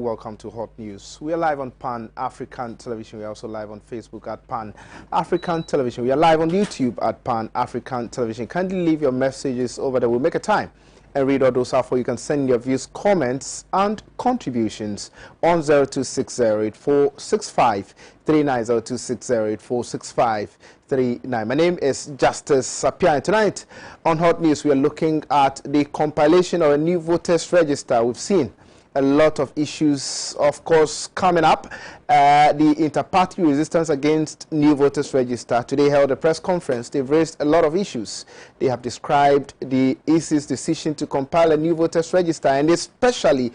welcome to Hot News. We are live on Pan-African Television. We are also live on Facebook at Pan-African Television. We are live on YouTube at Pan-African Television. Kindly leave your messages over there. We'll make a time and read all those out for you. You can send your views, comments, and contributions on 0260846539, 0260846539. My name is Justice Appiah, and tonight on Hot News we are looking at the compilation of a new voters register. We've seen a lot of issues, of course, coming up. The inter-party resistance against new voters register today held a press conference. They've raised a lot of issues. They have described the EC's decision to compile a new voters register, and especially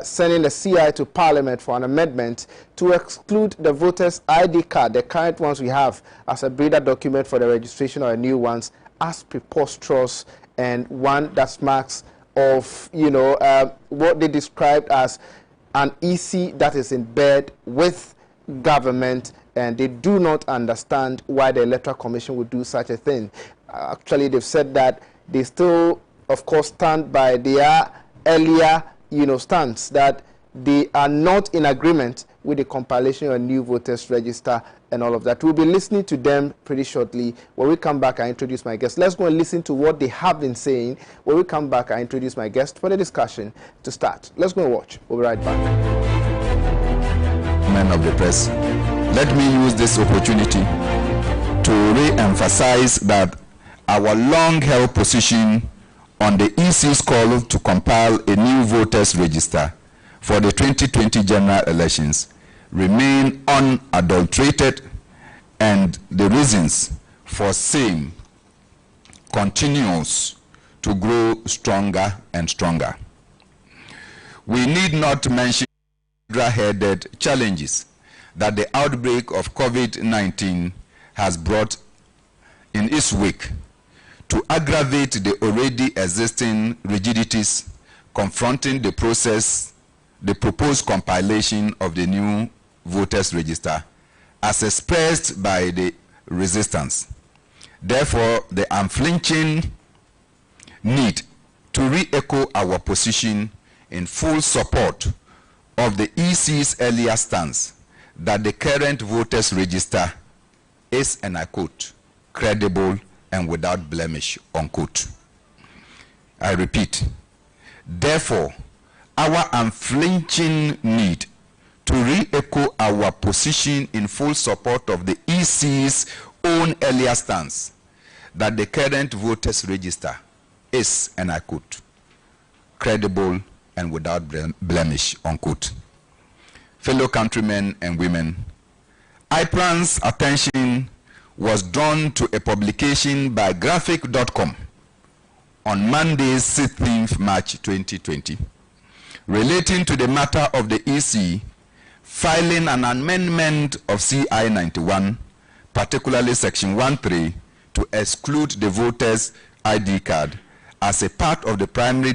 sending the CI to Parliament for an amendment to exclude the voters ID card, the current ones we have, as a breeder document for the registration of the new ones, as preposterous and one that marks of, what they described as an EC that is in bed with government, and they do not understand why the Electoral Commission would do such a thing. Actually, they've said that they still, of course, stand by their earlier, stance that they are not in agreement with the compilation of a new voters register and all of that. We'll be listening to them pretty shortly. When we come back, I introduce my guest. Let's go and listen to what they have been saying. When we come back, I introduce my guest for the discussion to start. Let's go and watch. We'll be right back. Men of the press, let me use this opportunity to re-emphasize that our long-held position on the EC's call to compile a new voters register for the 2020 general elections remain unadulterated, and the reasons for same continues to grow stronger and stronger. We need not mention headed challenges that the outbreak of COVID-19 has brought in its wake to aggravate the already existing rigidities confronting the proposed compilation of the new voters register as expressed by the resistance. Therefore, the unflinching need to re-echo our position in full support of the EC's earlier stance that the current voters register is, and I quote, credible and without blemish, unquote. I repeat, therefore, our unflinching need to re-echo our position in full support of the EC's own earlier stance that the current voters register is, and I quote, credible and without blemish, unquote. Fellow countrymen and women, IPRAN's attention was drawn to a publication by graphic.com on Monday, 16th March 2020, relating to the matter of the EC filing an amendment of CI 91, particularly Section 1.3, to exclude the voter's ID card as a part of the primary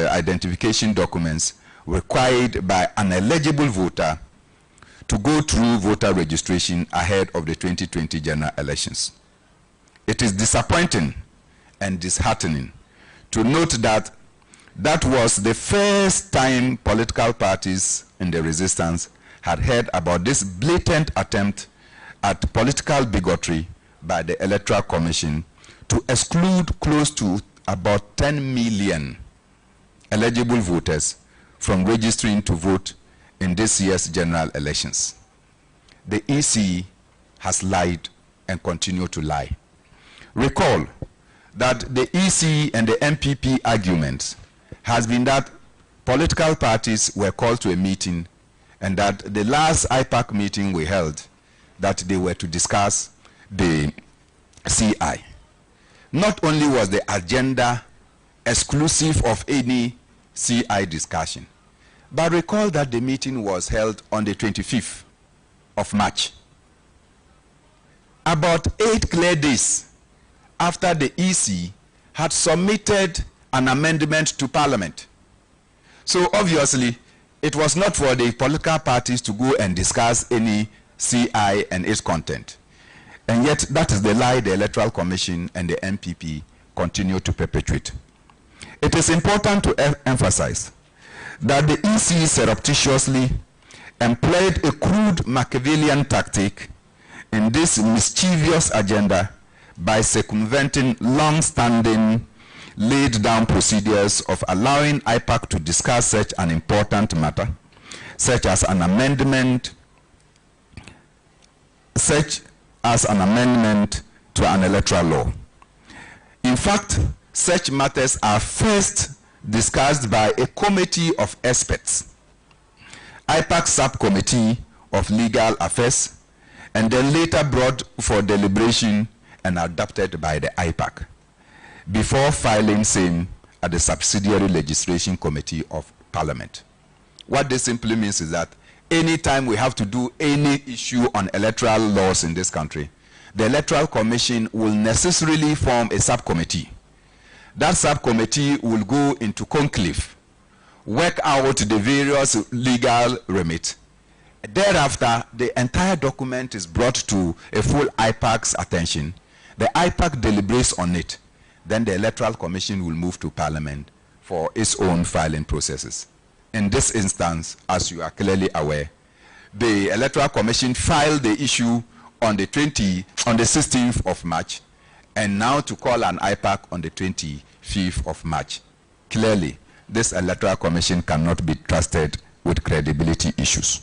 identification documents required by an eligible voter to go through voter registration ahead of the 2020 general elections. It is disappointing and disheartening to note that that was the first time political parties in the resistance had heard about this blatant attempt at political bigotry by the Electoral Commission to exclude close to about 10 million eligible voters from registering to vote in this year's general elections. The EC has lied and continued to lie. Recall that the EC and the MPP argument has been that political parties were called to a meeting, and that the last IPAC meeting we held, that they were to discuss the CI. Not only was the agenda exclusive of any CI discussion, but recall that the meeting was held on the 25th of March. About 8 clear days after the EC had submitted an amendment to Parliament. So obviously, it was not for the political parties to go and discuss any CI and its content. And yet, that is the lie the Electoral Commission and the MPP continue to perpetuate. It is important to emphasize that the EC surreptitiously employed a crude Machiavellian tactic in this mischievous agenda by circumventing long-standing laid-down procedures of allowing IPAC to discuss such an important matter, such as an amendment to an electoral law. In fact, such matters are first discussed by a committee of experts, IPAC Subcommittee of Legal Affairs, and then later brought for deliberation and adopted by the IPAC, before filing same at the Subsidiary Legislation Committee of Parliament. What this simply means is that anytime we have to do any issue on electoral laws in this country, the Electoral Commission will necessarily form a subcommittee. That subcommittee will go into conclave, work out the various legal remit. Thereafter, the entire document is brought to a full IPAC's attention. The IPAC deliberates on it. Then the Electoral Commission will move to Parliament for its own filing processes. In this instance, as you are clearly aware, the Electoral Commission filed the issue on the 16th of March, and now to call an IPAC on the 25th of March. Clearly, this Electoral Commission cannot be trusted with credibility issues.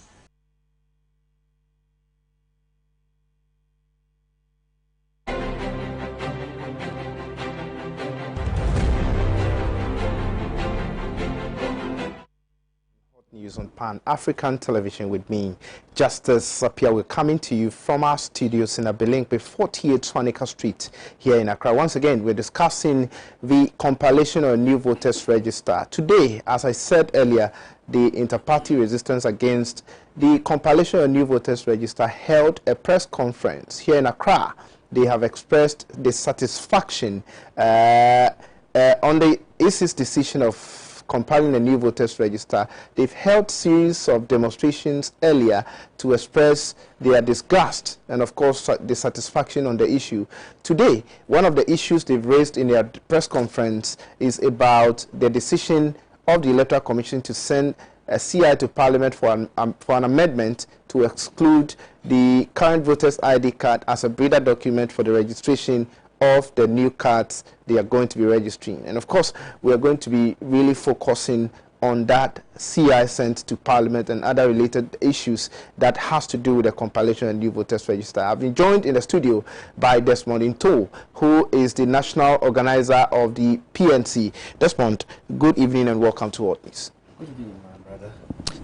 News on Pan-African Television with me, Justice Appiah. We're coming to you from our studios in Abilinkpe, 48 Swanika Street here in Accra. Once again, we're discussing the compilation of a new voters register. Today, as I said earlier, the Inter-Party Resistance Against the Compilation of a New Voters Register held a press conference here in Accra. They have expressed dissatisfaction on the EC's decision of compiling a new voters register. They've held series of demonstrations earlier to express their disgust and, of course, dissatisfaction on the issue. Today, one of the issues they've raised in their press conference is about the decision of the Electoral Commission to send a CI to Parliament for an amendment to exclude the current voters ID card as a breeder document for the registration of the new cards they are going to be registering. And of course, we are going to be really focusing on that CI sent to Parliament and other related issues that has to do with the compilation of new voters register. I've been joined in the studio by Desmond Into, who is the national organizer of the PNC. Desmond, good evening and welcome to World News. Good evening, my brother.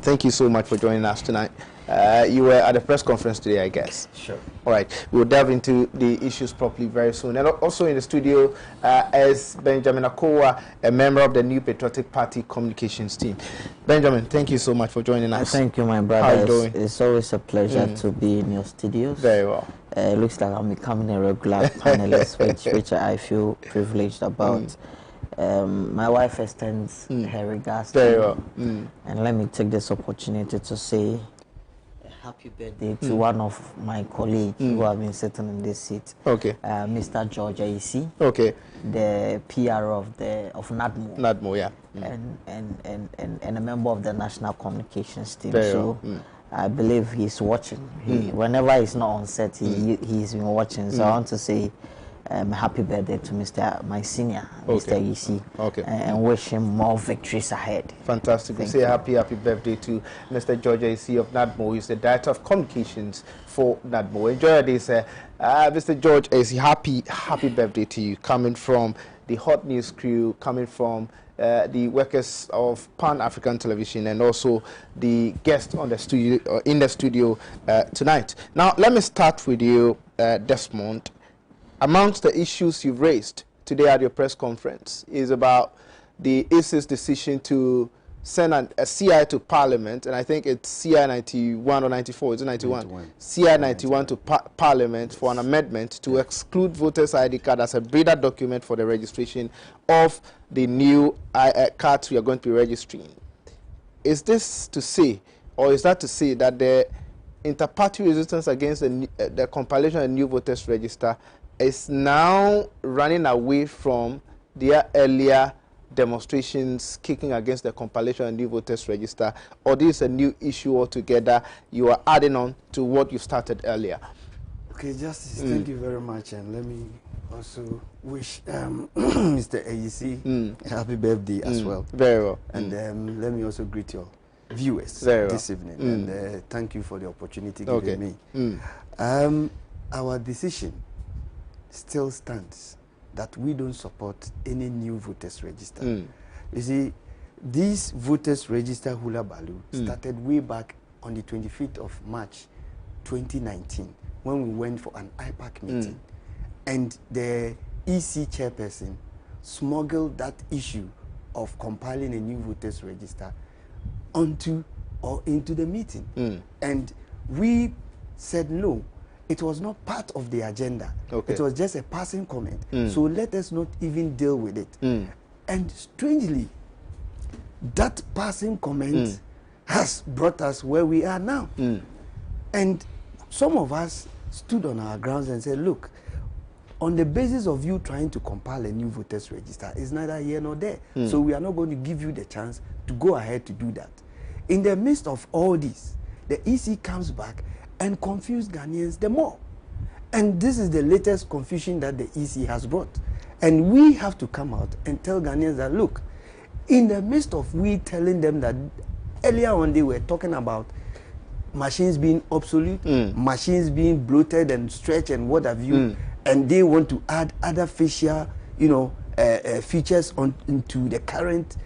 Thank you so much for joining us tonight. You were at the press conference today, I guess. Sure. All right. We'll delve into the issues properly very soon. And also in the studio is Benjamin Akowa, a member of the New Patriotic Party communications team. Benjamin, thank you so much for joining us. Thank you, my brother. How are you doing? It's always a pleasure to be in your studios. Very well. It looks like I'm becoming a regular panelist, which I feel privileged about. My wife extends her regards Very to well. me. And let me take this opportunity to say happy birthday to one of my colleagues who have been sitting in this seat. Okay. Mr. George AC. Okay. The PR of NADMO. NADMO, yeah. And a member of the national communications team. Very so well. I believe he's watching. Whenever he's not on set, he's been watching. So I want to say happy birthday to my senior, Mr. EC, and wish him more victories ahead. Fantastic. We say happy birthday to Mr. George AC of NADMO. He's the Director of Communications for NADMO. Enjoy your day, sir. Mr. George AC, happy birthday to you, coming from the Hot News crew, coming from the workers of Pan-African Television, and also the guest on the studio, in the studio tonight. Now, let me start with you, Desmond. Amongst the issues you've raised today at your press conference is about the EC's decision to send a CI to Parliament, and I think it's CI 91 or 94, is it 91? CI 91 to Parliament for an amendment to exclude voters' ID card as a breeder document for the registration of the new cards we are going to be registering. Is this to say, or is that to say that the Inter-Party Resistance Against the Compilation of a New Voters Register is now running away from their earlier demonstrations kicking against the compilation and new voters register, or this is a new issue altogether you are adding on to what you started earlier? Okay, Justice, thank you very much, and let me also wish Mr. AEC a happy birthday as well. Very well. And let me also greet your viewers this evening, and thank you for the opportunity given me. Our decision still stands that we don't support any new voters register. You see, this voters register hula baloo started way back on the 25th of March 2019 when we went for an IPAC meeting, and the EC chairperson smuggled that issue of compiling a new voters register onto or into the meeting. And we said no, it was not part of the agenda. It was just a passing comment. So let us not even deal with it. And strangely, that passing comment has brought us where we are now. And some of us stood on our grounds and said, look, on the basis of you trying to compile a new voters register, it's neither here nor there. So we are not going to give you the chance to go ahead to do that. In the midst of all this, the EC comes back and confuse Ghanaians the more. And this is the latest confusion that the EC has brought. And we have to come out and tell Ghanaians that, look, in the midst of we telling them that earlier on they were talking about machines being obsolete, machines being bloated and stretched and what have you, and they want to add other facial, features into the current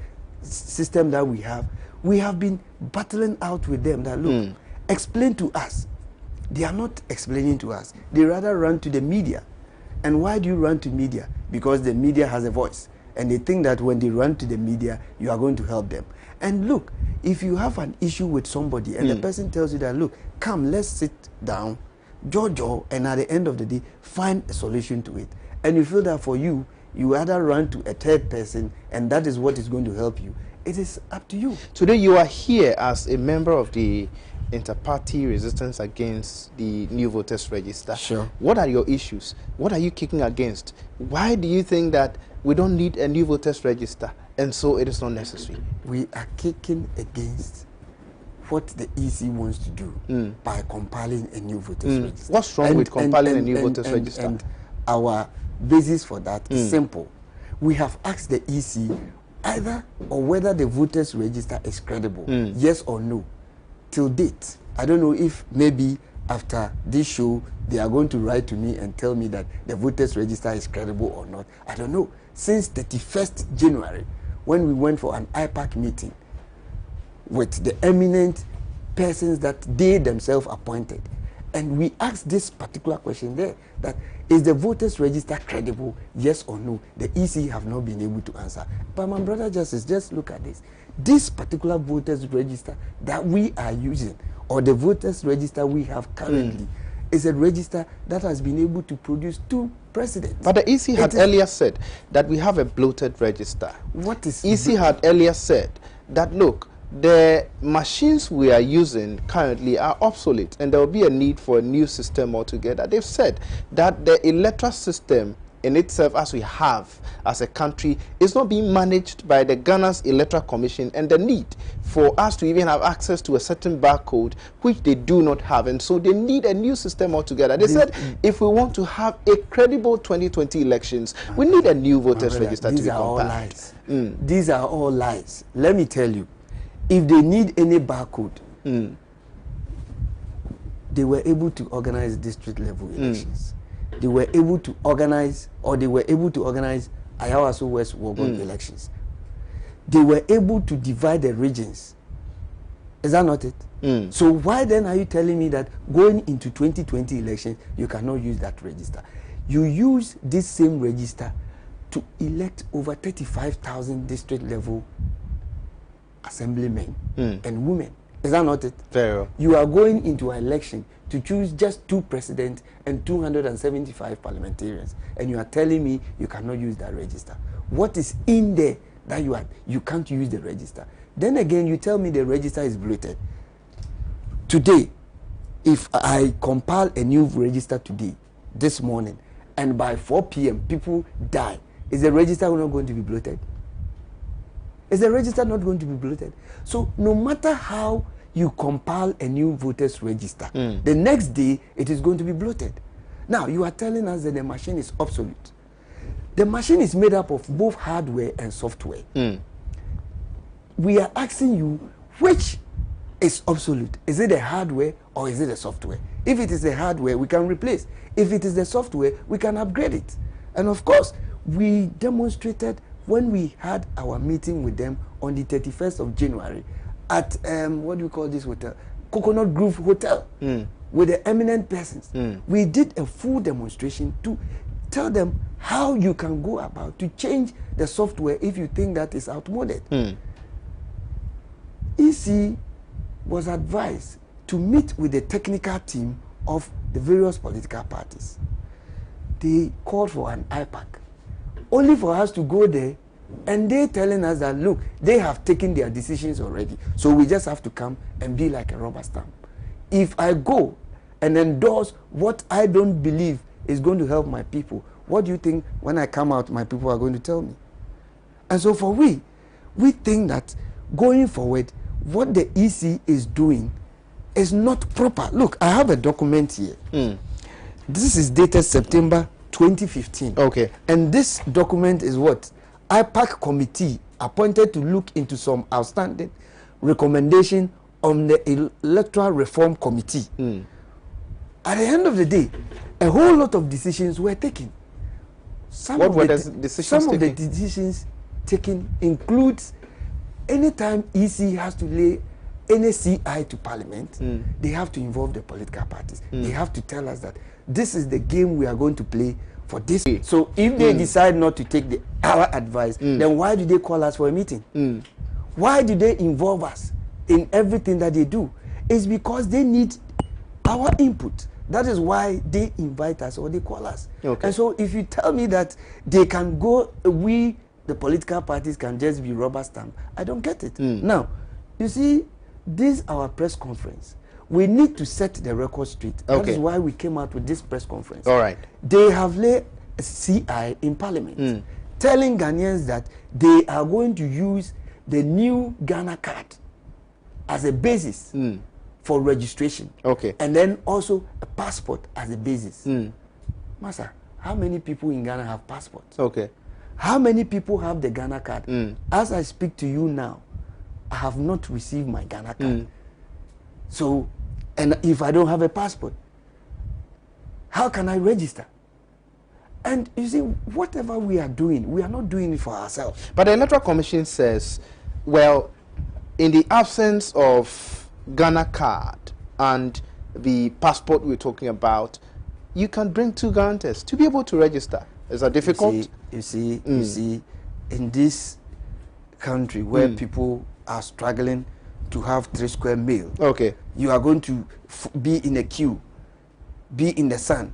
system that we have been battling out with them that, look, explain to us. They are not explaining to us. They rather run to the media. And why do you run to media? Because the media has a voice. And they think that when they run to the media, you are going to help them. And look, if you have an issue with somebody and the person tells you that, look, come, let's sit down, Jojo, and at the end of the day, find a solution to it. And you feel that for you, you either run to a third person and that is what is going to help you. It is up to you. Today you are here as a member of the Inter-Party Resistance Against the New Voters Register. Sure. What are your issues? What are you kicking against? Why do you think that we don't need a new voters register and so it is not necessary? We are kicking against what the EC wants to do by compiling a new voters register. What's wrong with compiling a new voters register? And our basis for that is simple. We have asked the EC either or whether the voters register is credible, yes or no. Till date, I don't know if maybe after this show they are going to write to me and tell me that the voters register is credible or not. I don't know. Since 31st January, when we went for an IPAC meeting with the eminent persons that they themselves appointed, and we asked this particular question there, that is the voters register credible, yes or no? The EC have not been able to answer. But my brother Justice, just look at this. This particular voters register that we are using, or the voters register we have currently, is a register that has been able to produce 2 presidents. But the EC had earlier said that we have a bloated register. What is EC had earlier said that, look, the machines we are using currently are obsolete and there will be a need for a new system altogether. They've said that the electoral system in itself, as we have as a country, is not being managed by the Ghana's Electoral Commission, and the need for us to even have access to a certain barcode which they do not have, and so they need a new system altogether. They said if we want to have a credible 2020 elections, we need a new voters register to be compiled. These are all lies. Let me tell you, if they need any barcode, they were able to organize district level elections. They were able to organize, Ayawaso West Wogon elections. They were able to divide the regions. Is that not it? So why then are you telling me that going into 2020 elections, you cannot use that register? You use this same register to elect over 35,000 district level assemblymen and women. Is that not it? Very well. You are going into an election to choose just 2 presidents and 275 parliamentarians, and you are telling me you cannot use that register. What is in there that you can't use the register? Then again, you tell me the register is bloated. Today, if I compile a new register today, this morning, and by 4 p.m. people die, is the register not going to be bloated? Is the register not going to be bloated? So no matter how you compile a new voters register, the next day it is going to be bloated. Now you are telling us that the machine is obsolete. The machine is made up of both hardware and software. We are asking you, which is obsolete? Is it the hardware or is it the software? If it is the hardware, we can replace. If it is the software, we can upgrade it. And of course, we demonstrated when we had our meeting with them on the 31st of January at, what do you call this hotel? Coconut Grove Hotel, with the eminent persons. We did a full demonstration to tell them how you can go about to change the software if you think that is outmoded. EC was advised to meet with the technical team of the various political parties. They called for an IPAC, only for us to go there, and they telling us that, look, they have taken their decisions already, so we just have to come and be like a rubber stamp. If I go and endorse what I don't believe is going to help my people, what do you think when I come out my people are going to tell me? And so for we think that going forward, what the EC is doing is not proper. Look, I have a document here. This is dated September 2015. Okay. And this document is what? IPAC committee appointed to look into some outstanding recommendation on the Electoral Reform Committee. At the end of the day, a whole lot of decisions were taken. Some of the decisions taken includes anytime EC has to lay any CI to Parliament, they have to involve the political parties. They have to tell us that this is the game we are going to play for this. So if they decide not to take our advice, then why do they call us for a meeting? Why do they involve us in everything that they do? It's because they need our input. That is why they invite us or they call us. Okay. And so if you tell me that they can go, the political parties can just be rubber stamp, I don't get it. Now, you see, this is our press conference. We need to set the record straight. That is why we came out with this press conference. All right. They have laid a CI in Parliament, telling Ghanaians that they are going to use the new Ghana card as a basis for registration. Okay. And then also a passport as a basis. Master, how many people in Ghana have passports? Okay. How many people have the Ghana card? As I speak to you now, I have not received my Ghana card. So, and if I don't have a passport, how can I register? And you see, whatever we are doing, we are not doing it for ourselves. But the Electoral Commission says, well, in the absence of Ghana card and the passport we're talking about, you can bring two guarantors to be able to register. Is that difficult? You see, in this country where people are struggling to have 3 square meal, you are going to be in a queue, be in the sun.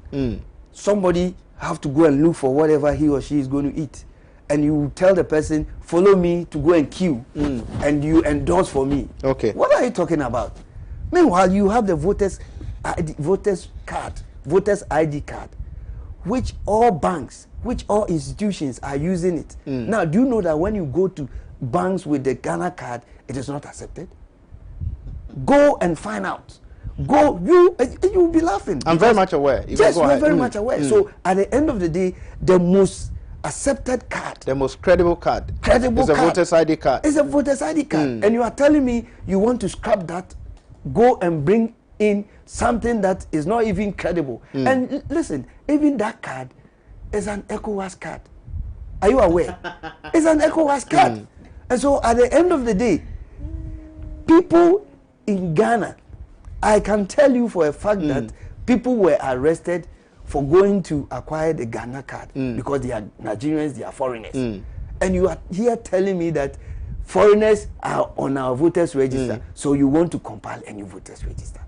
Somebody have to go and look for whatever he or she is going to eat, and you tell the person, follow me to go and queue, and you endorse for me. What are you talking about? Meanwhile, you have the voters ID card, which all banks, which all institutions are using it. Now, do you know that when you go to banks with the Ghana card, it is not accepted? Go and find out. Go, you'll be laughing. I'm very much aware. Yes, we're very much aware. So at the end of the day, the most accepted card, the most credible card, is a voter's ID card. It's a voter's ID card. And you are telling me you want to scrap that, go and bring in something that is not even credible. And listen, even that card is an ECOWAS card. Are you aware? It's an ECOWAS card. And so at the end of the day, people in Ghana, I can tell you for a fact that people were arrested for going to acquire the Ghana card because they are Nigerians, they are foreigners. And you are here telling me that foreigners are on our voters register, so you want to compile a new voters register.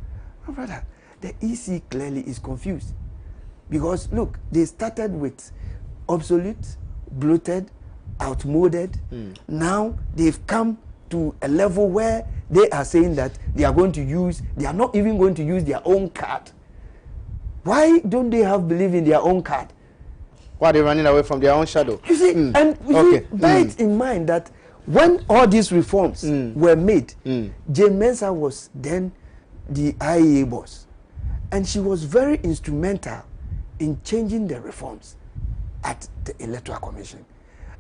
My brother, the EC clearly is confused. Because look, they started with obsolete, bloated, outmoded. Now they've come to a level where they are saying that they are going to use, they are not even going to use their own card. Why don't they have belief in their own card? Why are they running away from their own shadow? You see, and you see, bear it in mind that when all these reforms were made, Jane Mensah was then the IEA boss, and she was very instrumental in changing the reforms at the Electoral Commission.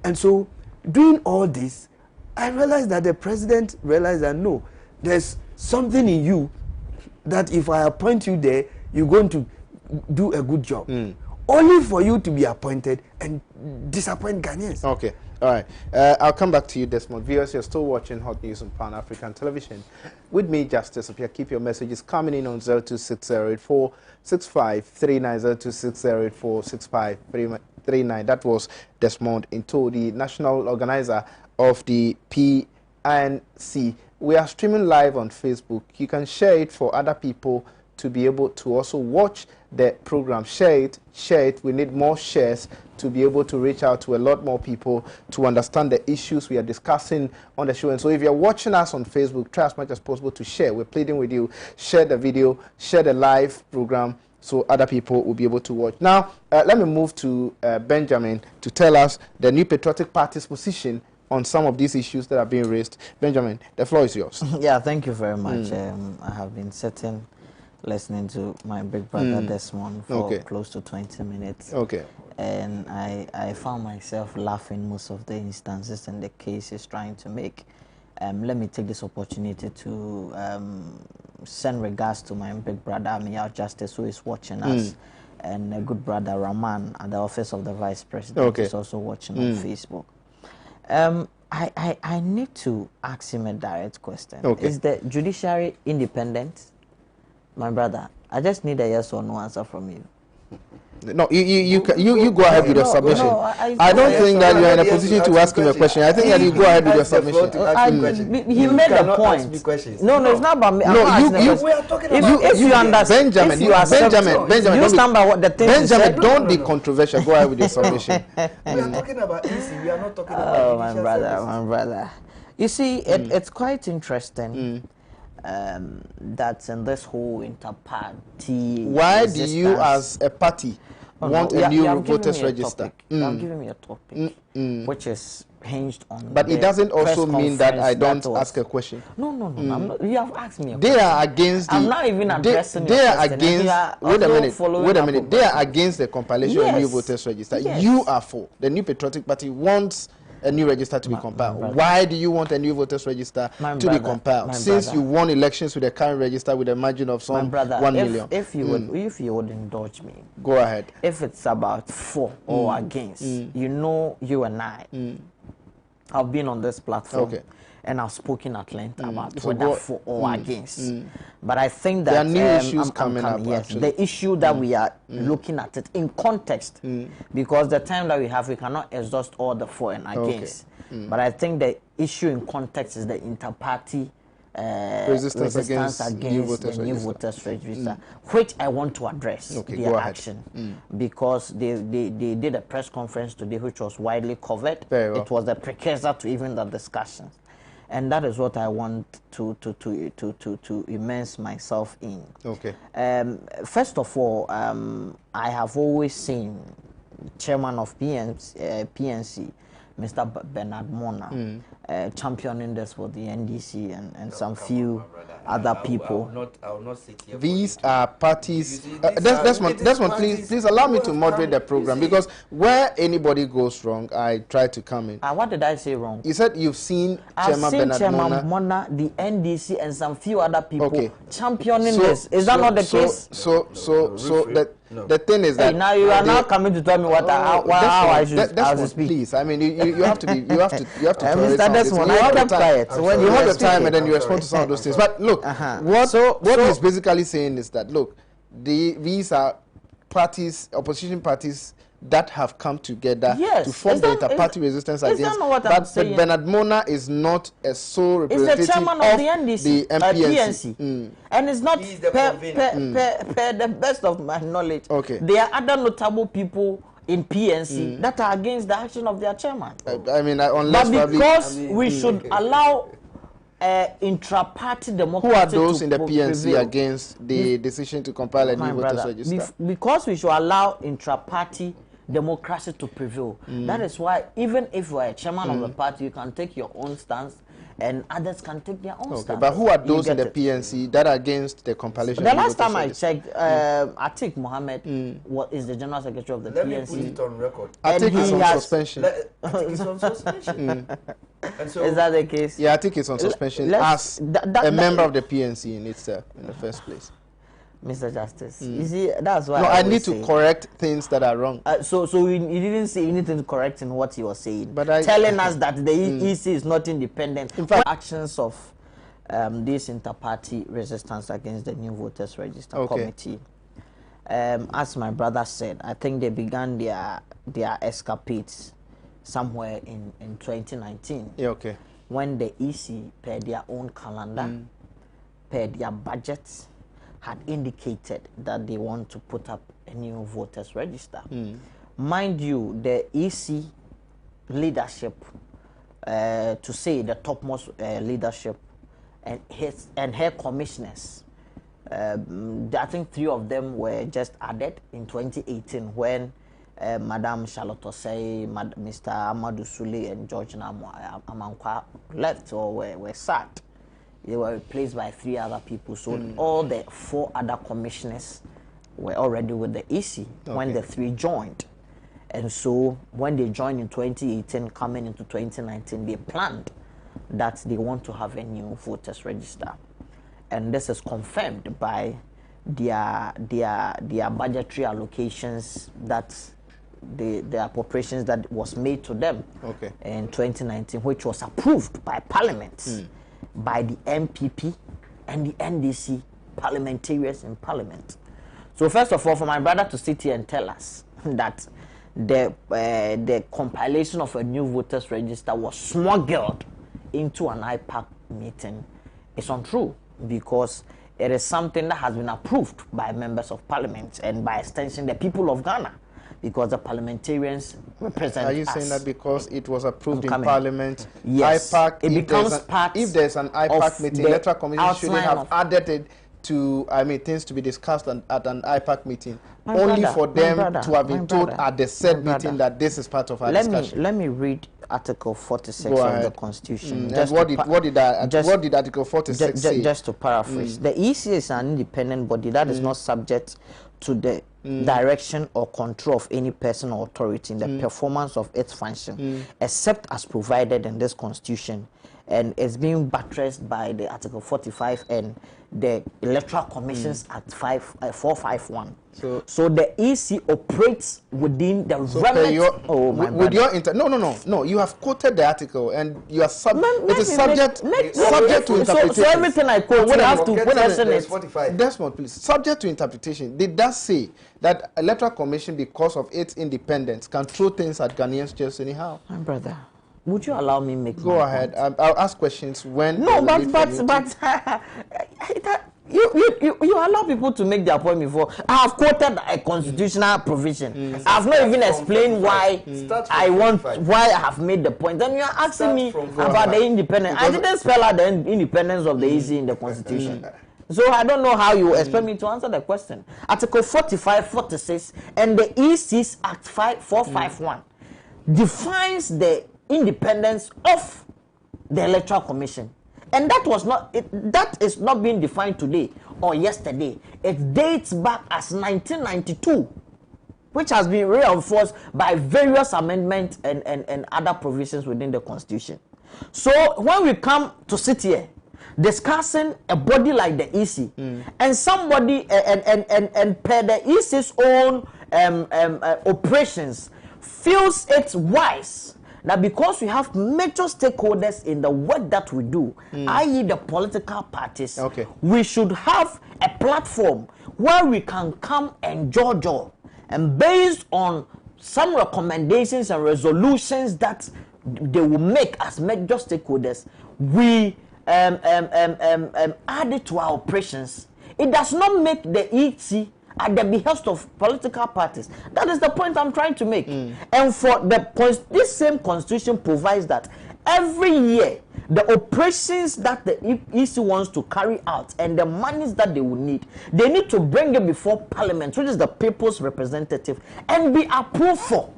And so, doing all this, I realized that the president realized that no, there's something in you that if I appoint you there, you're going to do a good job. Only for you to be appointed and disappoint Ghanaians. Okay. All right. I'll come back to you, Desmond. Viewers, you're still watching Hot News on Pan-African Television. With me, Justice Appiah. Keep your messages coming in on 0260846539, 0260846539. That was Desmond Into, the national organizer of the PNC. We are streaming live on Facebook. You can share it for other people to be able to also watch the program. Share it. We need more shares to be able to reach out to a lot more people to understand the issues we are discussing on the show. And so if you're watching us on Facebook, try as much as possible to share. We're pleading with you. Share the video, share the live program so other people will be able to watch. Now, let me move to Benjamin to tell us the New Patriotic Party's position on some of these issues that are being raised. Benjamin, the floor is yours. Yeah, thank you very much. I have been listening to my big brother Desmond for close to 20 minutes. Okay. And I found myself laughing most of the instances and the cases trying to make. Let me take this opportunity to send regards to my big brother, Appiah Justice, who is watching us, and a good brother, Rahman, at the office of the Vice President, is also watching on Facebook. I need to ask him a direct question. Is the judiciary independent? My brother, I just need a yes or no answer from you. No, you go ahead with your submission. I don't think that you are in a position to ask him a question. I think that you go ahead with your submission. He made a point. No, it's not about me. If you understand, Benjamin, you stand by what the thing is. Benjamin, don't be controversial. Go ahead with your submission. We are talking about EC. We are not talking about. Oh, my brother. You see, it's quite interesting. That's in this whole inter-party. Why do you, as a party, want a new voters register? You have given me a topic, which is hinged on. But it doesn't also mean that I don't ask a question. No. I'm not, you have asked me a question. They are against the. I'm not even addressing They are against. Wait a minute. They are against the compilation of new voters register. You are for. The New Patriotic Party wants a new register to be compiled. Why do you want a new voters register to be compiled? Since you won elections with the current register with a margin of some 1 million. If you would indulge me. Go ahead. If it's about for or against, you know, you and I have been on this platform. And I've spoken at length about whether for or against. But I think that there are new issues coming up. Yes, the issue that we are looking at it in context, because the time that we have, we cannot exhaust all the for and against. But I think the issue in context is the inter-party resistance against the new voters register, which I want to address their action, because they did a press conference today, which was widely covered. It was the precursor to even the discussions. And that is what I want to immerse myself in. First of all, I have always seen chairman of PNC, Mr. Bernard Mona, championing this for the NDC and some few other people. I will not sit here. These are parties. Desmond, please allow me to moderate the program, because where anybody goes wrong, I try to come in. What did I say wrong? You said you've seen Chairman Mona, the NDC, and some few other people championing this. Is that not the case? The thing is that now you are now coming to tell me how I should speak. Please, I mean, you have to Mr. Desmond, you have the time and then you respond to some of those things. But look, what he's basically saying is that look, these are parties, opposition parties that have come together to form the inter-party resistance against. But Bernard Mona is not a sole representative of the NDC, the PNC. And it's not per the best of my knowledge. There are other notable people in PNC that are against the action of their chairman. But because we should allow intra-party democracy. Who are those in the PNC against the decision to compile a new voters register? Because we should allow intra-party democracy to prevail. That is why even if you are a chairman of the party, you can take your own stance and others can take their own stance. But who are those in the PNC that are against the compilation? The last time I checked, Atik Mohammed is the general secretary of the PNC. Let me put it on record. Atik is on suspension. Atik is on suspension. And so, is that the case? Yeah, Atik is on suspension as a member of the PNC in itself in the first place. Mr. Justice, you see, that's why I need to correct things that are wrong. So you didn't say anything correct in what you were saying, but telling us that the EC is not independent. In fact, actions of this inter-party resistance against the new voters register committee, as my brother said, I think they began their escapades somewhere in 2019. Yeah, okay. When the EC, per their own calendar, per their budgets, had indicated that they want to put up a new voters register. Mind you, the EC leadership, to say the topmost leadership, and her commissioners, I think 3 of them were just added in 2018 when Madam Charlotte Osei, Mr. Amadou Sule, and George Amankwa left or were sacked. They were replaced by 3 other people. So all the 4 other commissioners were already with the EC when the 3 joined. And so when they joined in 2018, coming into 2019, they planned that they want to have a new voters register. And this is confirmed by their budgetary allocations, that the appropriations that was made to them in 2019, which was approved by Parliament. By the MPP and the NDC parliamentarians in Parliament. So first of all, for my brother to sit here and tell us that the compilation of a new voters register was smuggled into an IPAC meeting is untrue, because it is something that has been approved by members of Parliament and by extension the people of Ghana, because the parliamentarians represent us. Are you saying that because it was approved in Parliament, yes, IPAC, it becomes part if there's an IPAC meeting, Electoral Commission shouldn't have added it to, things to be discussed at an IPAC meeting, only for them to have been told at the said meeting that this is part of our discussion? Let me read Article 46 of the Constitution. What did Article 46 say? Just to paraphrase, the EC is an independent body that is not subject to the direction or control of any person or authority in the performance of its function, except as provided in this Constitution, and it's being buttressed by the Article 45 and the Electoral Commissions Act 451. So the EC operates within the remit. No. You have quoted the article and you are it is subject to interpretation. So everything I quote, you have to question it. Desmond, please. Subject to interpretation. Did that say that Electoral Commission, because of its independence, can throw things at Ghanaians just anyhow? My brother, would you allow me make go ahead? I'll ask questions when. No, but you allow people to make their point before. I have quoted a constitutional provision. I have not even explained why I have made the point. Then you are asking me about the independence. I didn't spell out the independence of the EC in the Constitution. So I don't know how you expect me to answer the question. Article 45, 46, and the EC's Act 451 defines the independence of the Electoral Commission, and that is not being defined today or yesterday. It dates back as 1992, which has been reinforced by various amendments and other provisions within the Constitution. So when we come to sit here discussing a body like the EC and somebody and per the EC's own operations feels it's wise that because we have major stakeholders in the work that we do, i.e. the political parties, we should have a platform where we can come and judge, and based on some recommendations and resolutions that they will make as major stakeholders, we add it to our operations. It does not make the EC at the behest of political parties. That is the point I'm trying to make. And for this same Constitution provides that every year the operations that the EC wants to carry out and the monies that they will need, they need to bring it before Parliament, which is the people's representative, and be approved for.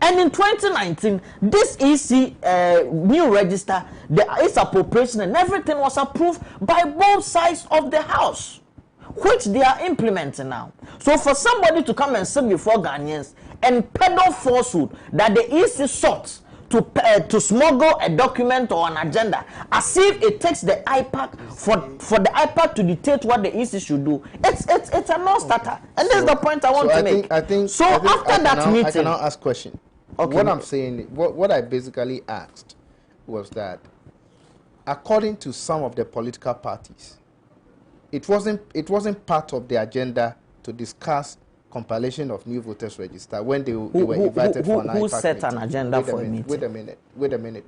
And in 2019, this EC new register, its appropriation and everything was approved by both sides of the House, which they are implementing now. So for somebody to come and sit before Ghanaians and peddle falsehood that the EC sought to smuggle a document or an agenda, as if it takes the IPAC for the IPAC to dictate what the EC should do, it's a non-starter. And this is the point I want to make. After that meeting, I can now ask question. Okay. What I'm saying, what I basically asked was that, according to some of the political parties, it wasn't part of the agenda to discuss compilation of new voters register when they were invited for an IPAC Who set an agenda for a meeting? Wait a minute.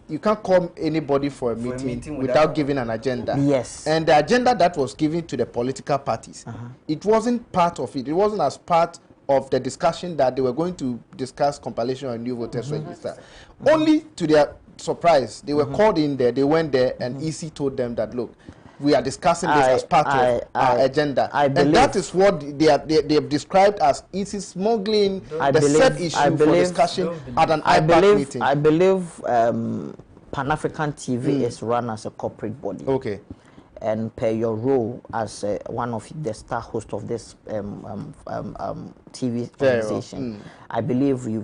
You can't call anybody for a meeting without giving an agenda. Yes. And the agenda that was given to the political parties, it wasn't part of it. It wasn't as part of the discussion that they were going to discuss compilation of new voters register. Only to their surprise, they were called in there, they went there, and EC told them that, look, we are discussing this as part of our agenda. And that is what they have described as EC smuggling said issue for discussion at an IPAC meeting. I believe Pan-African TV is run as a corporate body. Okay. And per your role as one of the star hosts of this TV organization, I believe you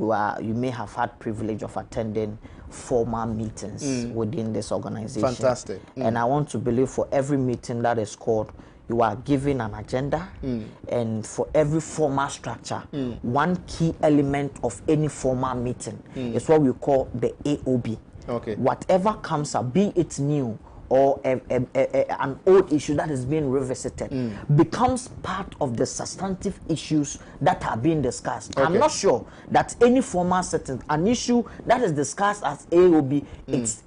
may have had privilege of attending formal meetings within this organization. Fantastic. And I want to believe for every meeting that is called, you are given an agenda, and for every formal structure, one key element of any formal meeting is what we call the AOB. Okay. Whatever comes up, be it new or an old issue that is being revisited, becomes part of the substantive issues that are being discussed. Okay. I'm not sure that any formal setting, an issue that is discussed as AOB, is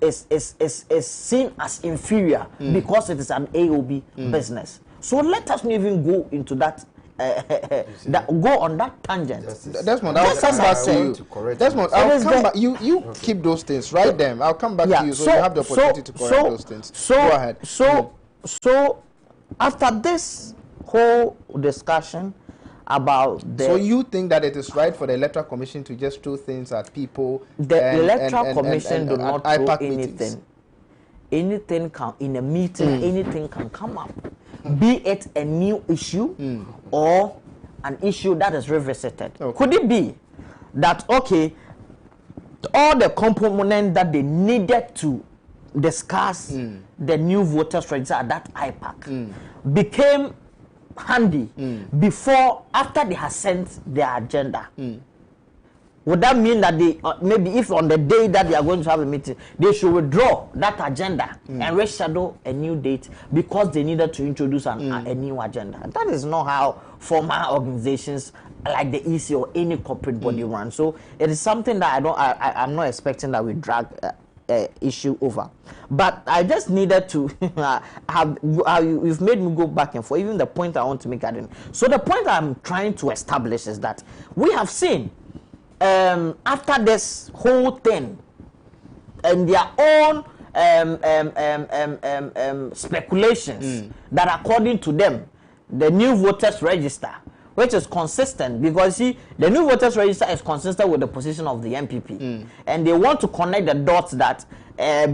seen as inferior because it is an AOB business. So let us not even go into that. Go on that tangent. Desmond, I'll come back to you. Desmond, I'll come back. You keep those things, write them. I'll come back to you so you have the opportunity to correct those things. Go ahead. So after this whole discussion about the... So you think that it is right for the Electoral Commission to just throw things at people? The Electoral Commission do not throw anything. Meetings. Anything can, in a meeting, anything can come up. Be it a new issue or an issue that is revisited. Okay. Could it be that, okay, all the components that they needed to discuss the new voters register at that IPAC became handy after they had sent their agenda? Would that mean that they maybe if on the day that they are going to have a meeting, they should withdraw that agenda and reschedule a new date because they needed to introduce a new agenda? That is not how formal organizations like the EC or any corporate body run. So it is something that I'm not expecting that we drag issue over. But I just needed to you've made me go back and forth. Even the point I want to make again. So the point I'm trying to establish is that we have seen after this whole thing and their own speculations that according to them, the new voters register, which is consistent, because see, the new voters register is consistent with the position of the MPP, and they want to connect the dots that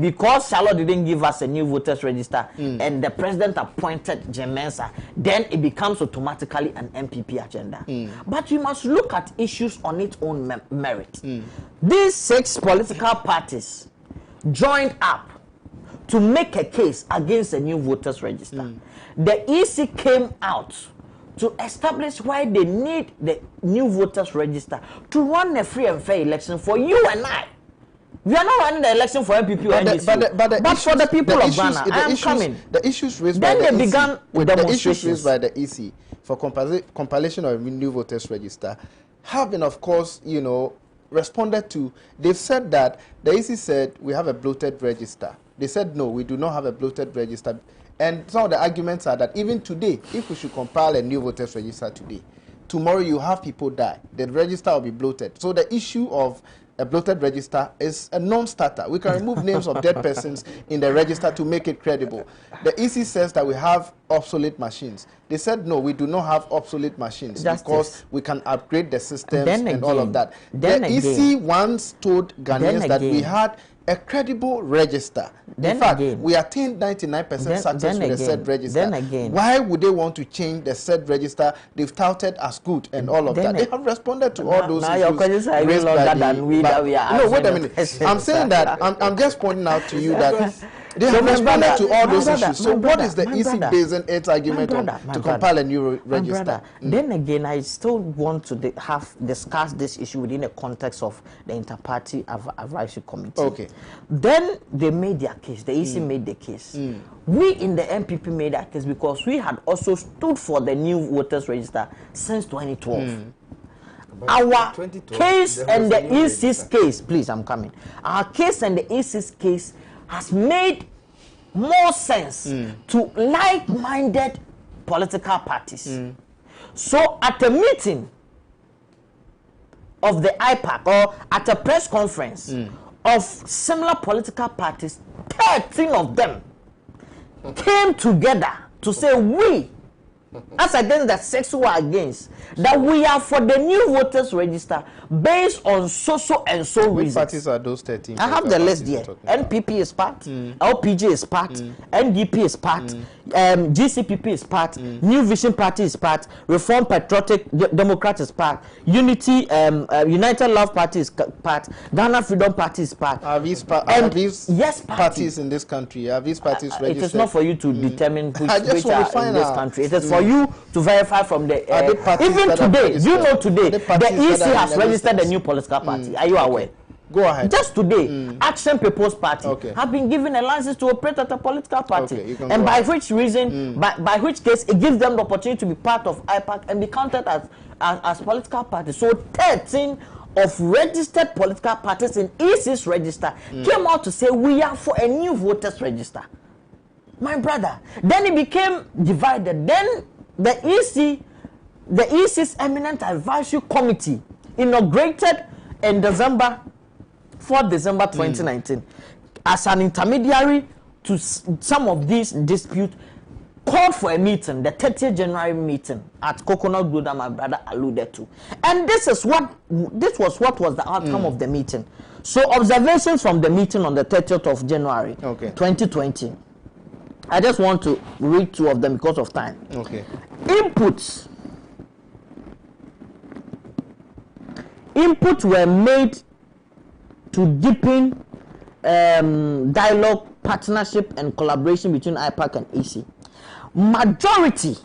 because Charlotte didn't give us a new voters register and the president appointed Jim Mensah, then it becomes automatically an MPP agenda. But we must look at issues on its own merit. These 6 political parties joined up to make a case against the new voters register. The EC came out to establish why they need the new voters register to run a free and fair election for you and I. We are not running the election for MPP or NDC, but for the people of Ghana. I am coming. The issues raised by the EC, the issues raised by the EC for compilation of new voters register have been, of course, responded to. They've said that the EC said we have a bloated register. They said no, we do not have a bloated register. And some of the arguments are that even today, if we should compile a new voters register today, tomorrow you have people die. The register will be bloated. So the issue of a bloated register is a non-starter. We can remove names of dead persons in the register to make it credible. The EC says that we have obsolete machines. They said, no, we do not have obsolete machines because we can upgrade the systems and all of that. The EC once told Ghanaians that we had a credible register. In fact, we attained 99% success with the said register. Why would they want to change the said register they've touted as good and all of that? They have responded to all those issues raised by no, wait a minute. I'm saying that, I'm just pointing out to you that they have responded to all those issues. So what is the EC basing its argument on to compile a new register? Then again, I still want to discuss this issue within the context of the Inter-Party Advisory Committee. Okay. Then they made their case. The EC made the case. We in the MPP made that case because we had also stood for the new voters register since 2012. Our case and the EC's case, please, I'm coming. Our case and the EC's case has made more sense to like-minded political parties. So at a meeting of the IPAC or at a press conference of similar political parties, 13 of them came together to say we, as against the 6 who are against, that we are for the new voters register based on so and so reasons. Which parties are those 13? I have the list here. NPP is part, LPG is part, NDP is part, GCPP is part, New Vision Party is part, Reform Patriotic Democrat is part, Unity, United Love Party is part, Ghana Freedom Party is part. Are these parties in this country? Are these parties registered? It is not for you to determine which are in this country. It is for you to verify from the even today. You know today the EC has registered a new political party. Are you aware? Go ahead. Just today, Action People's Party have been given a license to operate at a political party, and by which reason, by which case, it gives them the opportunity to be part of IPAC and be counted as political parties. So 13 of registered political parties in EC's register came out to say we are for a new voters register. My brother, then it became divided. Then the EC's Eminent Advisory Committee inaugurated in December 2019 as an intermediary to some of these disputes, called for a meeting, the 30th January meeting at Coconut Grove that my brother alluded to. And this was what was the outcome of the meeting. So observations from the meeting on the 30th of January 2020. I just want to read 2 of them because of time. Inputs were made to deepen dialogue, partnership, and collaboration between IPAC and EC. Majority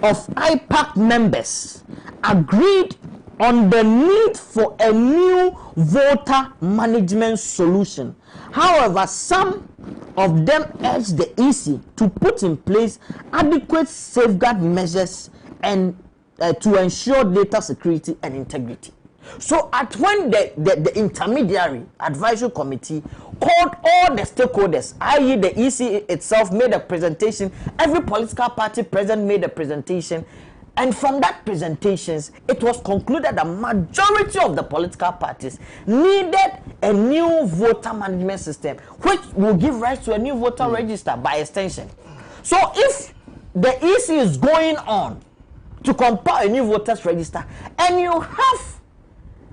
of IPAC members agreed on the need for a new voter management solution. However, some of them urged the EC to put in place adequate safeguard measures and to ensure data security and integrity. So when the intermediary advisory committee called all the stakeholders, i.e. the EC itself made a presentation, every political party present made a presentation, and from that presentations, it was concluded that majority of the political parties needed a new voter management system, which will give rise to a new voter register by extension. So if the EC is going on to compile a new voters register, and you have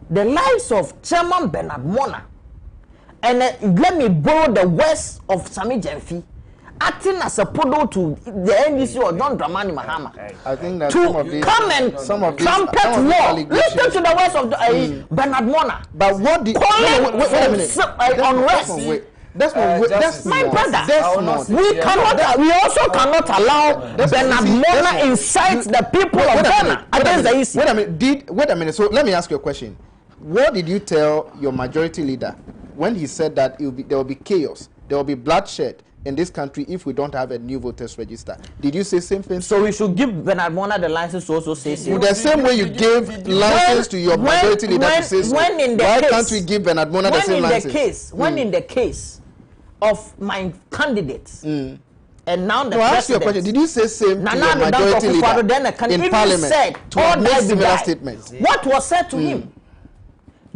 the likes of Chairman Bernard Mona, and let me borrow the words of Sami Jemfi, acting as a podo to the NDC or John Dramani Mahama, I think that to come and trumpet war. Listen to the words of Bernard Mona. But what the wait a minute. Unrest. That's my brother. We also cannot allow Bernard Mona incite the people of Ghana against the EC. Wait a minute. So let me ask you a question. What did you tell your majority leader when he said that there will be chaos, there will be bloodshed in this country if we don't have a new voters register? Did you say same thing? So we should give Bernard Mona the license to also say so. The same way you gave license to your majority leader to say so. Why can't we give Bernard Mona the same license? When in the case of my candidates, and now the president. Ask you a question. Did you say same to your majority leader in Parliament to make similar statements? What was said to him?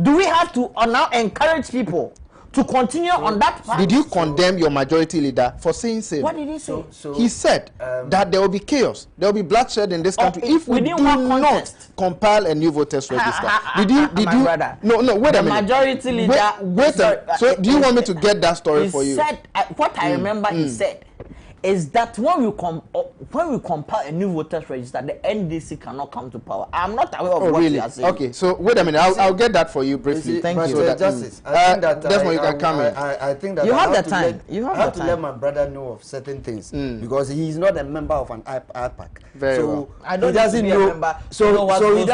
Do we have to now encourage people to continue on that path? Did you condemn your majority leader for saying same? What did he say? He said that there will be chaos, there will be bloodshed in this country if we do not compile a new voters register. Did you? Brother. No, wait a minute. The majority leader. Wait so do you want me to get that story for you? He said, what I remember he said is that when we compile a new voters register, the NDC cannot come to power. I'm not aware of what you are saying. Okay, so wait a minute. I'll get that for you briefly. Thank you. So Justice, I think that that's when you can come in. I think that you have the time. I have to let my brother know of certain things because he is not a member of an IPAC. Very well. I don't doesn't know. So he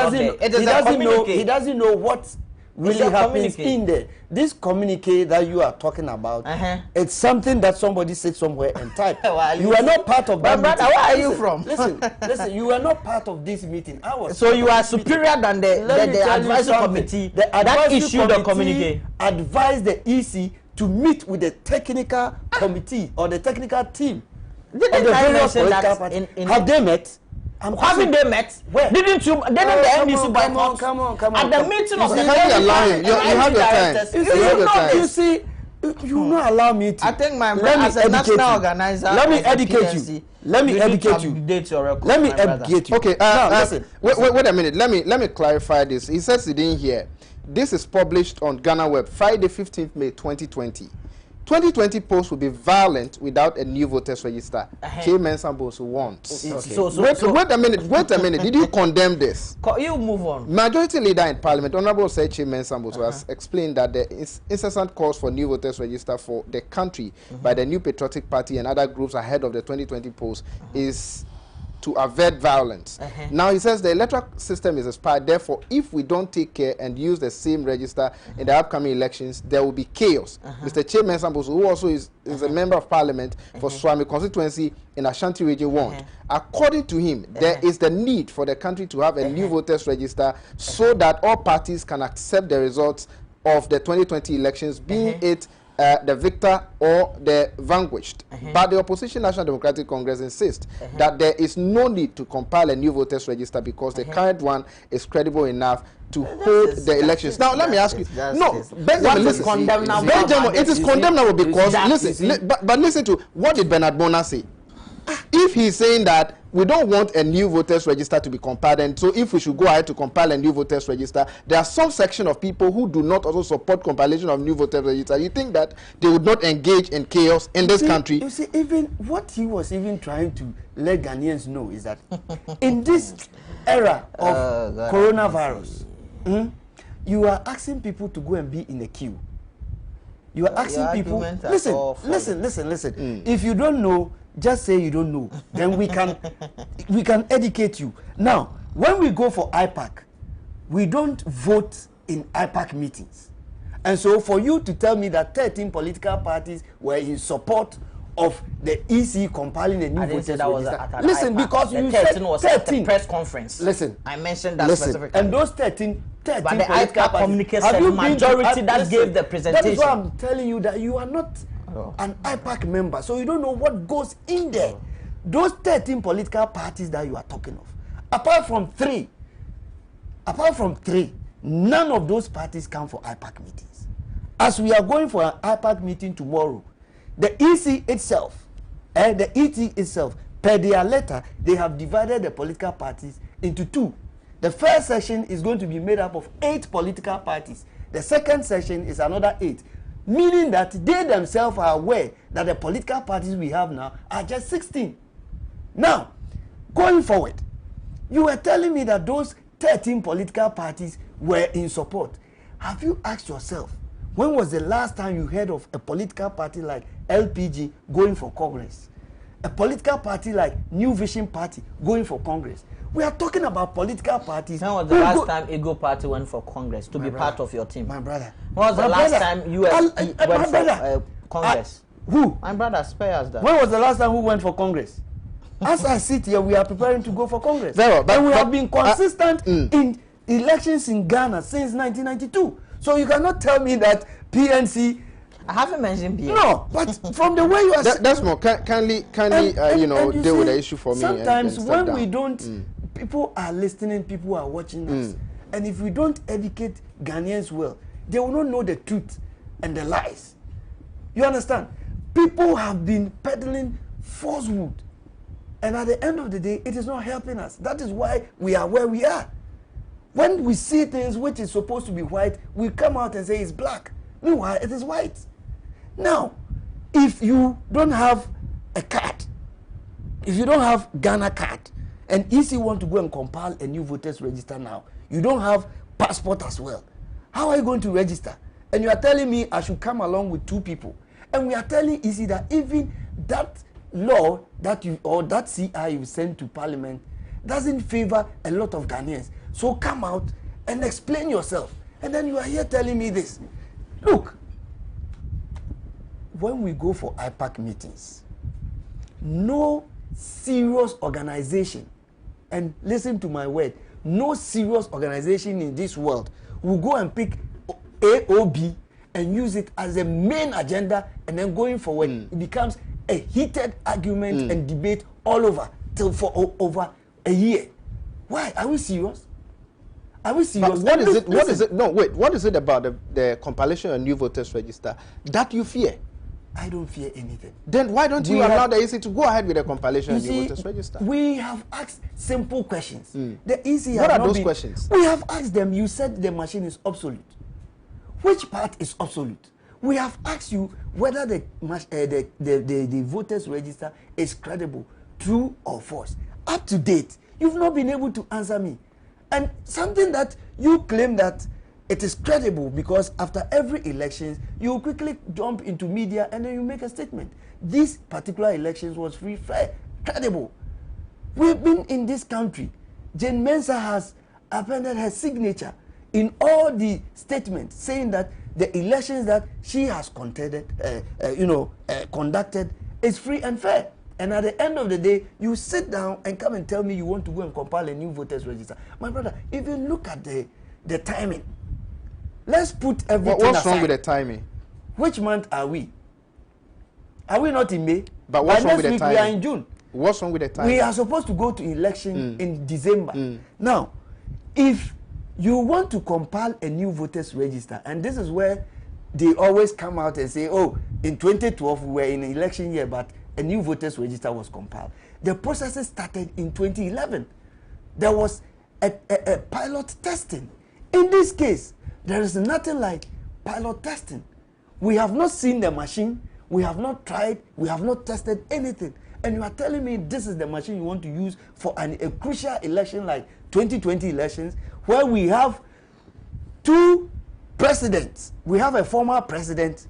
doesn't know what really happens in there. This communique that you are talking about, it's something that somebody said somewhere and typed. You are not part of that meeting. Where are you from? Listen, you are not part of this meeting. So you are superior than the advisory committee that issued the communique. Advise the EC to meet with the technical committee or the technical team. Didn't I mention that have they met? Haven't they met? Where? Didn't you? Didn't the NDC boycott? Come on. At the meeting of the NDC, you have your time. You see, you not allow me to. I think my brother, as a national organizer, let me educate you. Let me educate you. Let me educate you. Okay. Now, listen. Wait a minute. Let me clarify this. He says he didn't hear. This is published on Ghana Web, Friday, 15th May, 2020. 2020 post will be violent without a new voters register. Chairman Sambos wants. Wait a minute. Did you condemn this? You move on. Majority leader in Parliament, Honorable Sir Chairman Sambos, has explained that there is incessant calls for new voters register for the country by the New Patriotic Party and other groups ahead of the 2020 post is to avert violence. Now he says the electoral system is expired. Therefore, if we don't take care and use the same register in the upcoming elections, there will be chaos. Mr. Chairman Sambos, who also is a member of Parliament for Swami constituency in Ashanti region, warned. According to him, there is the need for the country to have a new voters register so that all parties can accept the results of the 2020 elections, being it the victor or the vanquished. But the opposition National Democratic Congress insists that there is no need to compile a new voters register because the current one is credible enough to hold the elections. Now, let me ask you. No, Benjamin, listen. Benjamin, it is condemnable because, listen, but listen to what did Bernard Bona say? If he's saying that we don't want a new voters register to be compiled, and so if we should go ahead to compile a new voters register, there are some section of people who do not also support compilation of new voters register. You think that they would not engage in chaos in this country? You see, even what he was even trying to let Ghanaians know is that in this era of coronavirus, you are asking people to go and be in a queue. You are asking people, listen. If you don't know, just say you don't know. Then we can educate you. Now, when we go for IPAC, we don't vote in IPAC meetings. And so for you to tell me that 13 political parties were in support of the EC compiling a new voters register. Listen, because you said 13 was at the press conference. Listen, I mentioned that specifically. And those 13 but the IPAC communication majority that gave the presentation. That is why I'm telling you that you are not an IPAC member, so you don't know what goes in there. Those 13 political parties that you are talking of, apart from three, none of those parties come for IPAC meetings. As we are going for an IPAC meeting tomorrow, the EC itself, the ET itself, per their letter, they have divided the political parties into two. The first session is going to be made up of 8 political parties. The second session is another 8. Meaning that they themselves are aware that the political parties we have now are just 16. Now, going forward, you were telling me that those 13 political parties were in support. Have you asked yourself, when was the last time you heard of a political party like LPG going for Congress? A political party like New Vision Party going for Congress? We are talking about political parties. When was the last time Ego Party went for Congress to be part of your team? My brother. When was the last time USP went for Congress? Who? My brother, spare us that. When was the last time who went for Congress? As I sit here, we are preparing to go for Congress. And we have been consistent in elections in Ghana since 1992. So you cannot tell me that PNC... I haven't mentioned PNC. No, but from the way you are... That's more. Kindly, deal with the issue for me. Sometimes when we don't... People are listening, people are watching us. And if we don't educate Ghanaians well, they will not know the truth and the lies. You understand? People have been peddling falsehood. And at the end of the day, it is not helping us. That is why we are where we are. When we see things which is supposed to be white, we come out and say it's black. Meanwhile, it is white. Now, if you don't have a card, if you don't have Ghana card, and EC want to go and compile a new voters register now, you don't have passport as well, how are you going to register? And you are telling me I should come along with 2 people. And we are telling EC that even that law that you, or that CI you send to Parliament, doesn't favor a lot of Ghanaians. So come out and explain yourself. And then you are here telling me this. Look, when we go for IPAC meetings, no serious organization, and listen to my word, no serious organization in this world will go and pick AOB and use it as a main agenda, and then going forward, it becomes a heated argument and debate all over till for over a year. Why? Are we serious? Are we serious? But what is it? What is it? No, wait. What is it about the compilation of new voters register that you fear? I don't fear anything. Then why don't you allow the EC to go ahead with the compilation of new voters register? We have asked simple questions. The EC what are those questions? We have asked them. You said the machine is obsolete. Which part is obsolete? We have asked you whether the voters register is credible, true or false. Up to date, you've not been able to answer me. And something that you claim that it is credible, because after every election, you quickly jump into media and then you make a statement. This particular elections was free, fair, credible. We've been in this country. Jane Mensah has appended her signature in all the statements saying that the elections that she has conducted is free and fair. And at the end of the day, you sit down and come and tell me you want to go and compile a new voters register. My brother, if you look at the timing, let's put everything aside. What's wrong with the timing? Which month are we? Are we not in May? But what's wrong with the timing? We are in June. What's wrong with the timing? We are supposed to go to election in December. Now, if you want to compile a new voters register, and this is where they always come out and say, oh, in 2012 we were in an election year, but a new voters register was compiled. The process started in 2011. There was a pilot testing. In this case, there is nothing like pilot testing. We have not seen the machine, we have not tried, we have not tested anything. And you are telling me this is the machine you want to use for a crucial election like 2020 elections, where we have 2 presidents. We have a former president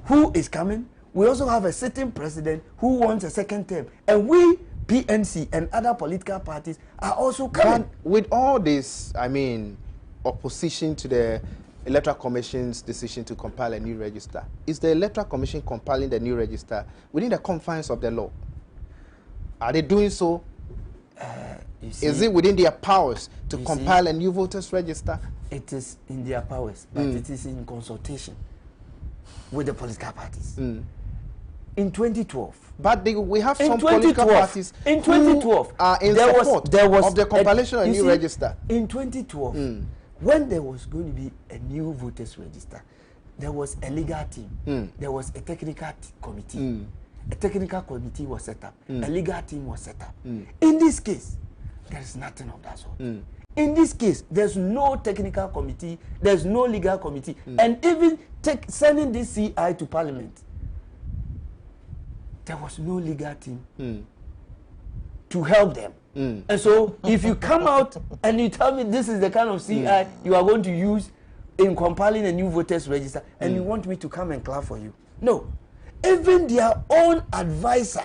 who is coming. We also have a sitting president who wants a second term. And we, PNC and other political parties, are also coming. But with all this, I mean, opposition to the Electoral Commission's decision to compile a new register, is the Electoral Commission compiling the new register within the confines of the law? Are they doing so? Is it within their powers to compile a new voters register? It is in their powers, but it is in consultation with the political parties. In 2012. But we have some political parties in 2012 who are in support of the compilation of a new register. In 2012, when there was going to be a new voters register, there was a legal team, there was a technical committee. A technical committee was set up, a legal team was set up. In this case, there is nothing of that sort. In this case, there's no technical committee, there's no legal committee, and even sending this CI to Parliament, there was no legal team to help them. And so, if you come out and you tell me this is the kind of CI you are going to use in compiling a new voters register, and you want me to come and clap for you, no. Even their own advisor,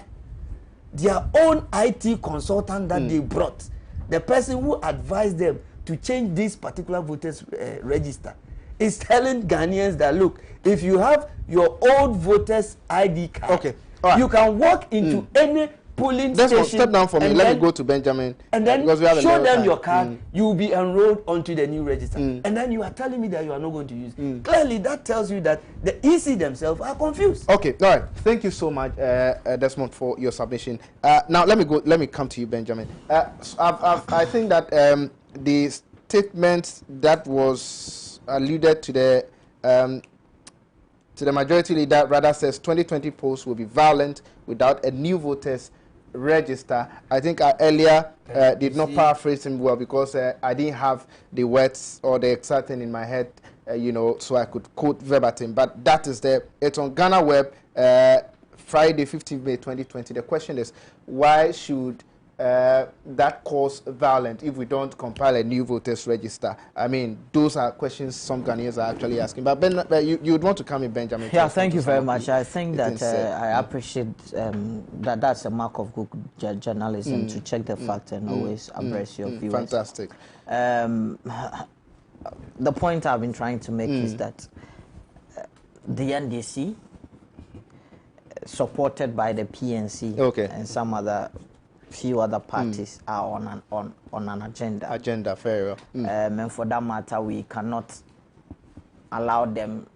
their own IT consultant that they brought, the person who advised them to change this particular voters register, is telling Ghanaians that, look, if you have your old voters ID card, you can walk into any polling station. Step down for me. Let me go to Benjamin. And then show them your card. You will be enrolled onto the new register. And then you are telling me that you are not going to use. Clearly, that tells you that the EC themselves are confused. Okay, all right. Thank you so much, Desmond, for your submission. Now let me come to you, Benjamin. I think that the statement that was alluded to the majority leader, rather says 2020 polls will be violent without a new voters register. I think I earlier did not paraphrase him well because I didn't have the words or the exact thing in my head, so I could quote verbatim. But that is there. It's on Ghana Web, Friday, 15th May 2020. The question is, why should that cause violence if we don't compile a new voters register? I mean, those are questions some Ghanaians are actually asking. But Ben, you'd want to come in, Benjamin. Yeah, thank you very much. I think that I appreciate that that's a mark of good journalism to check the fact and always abreast your viewers. Fantastic. The point I've been trying to make is that the NDC, supported by the PNC and some other few other parties are on an agenda. Agenda, fair enough. And for that matter, we cannot allow them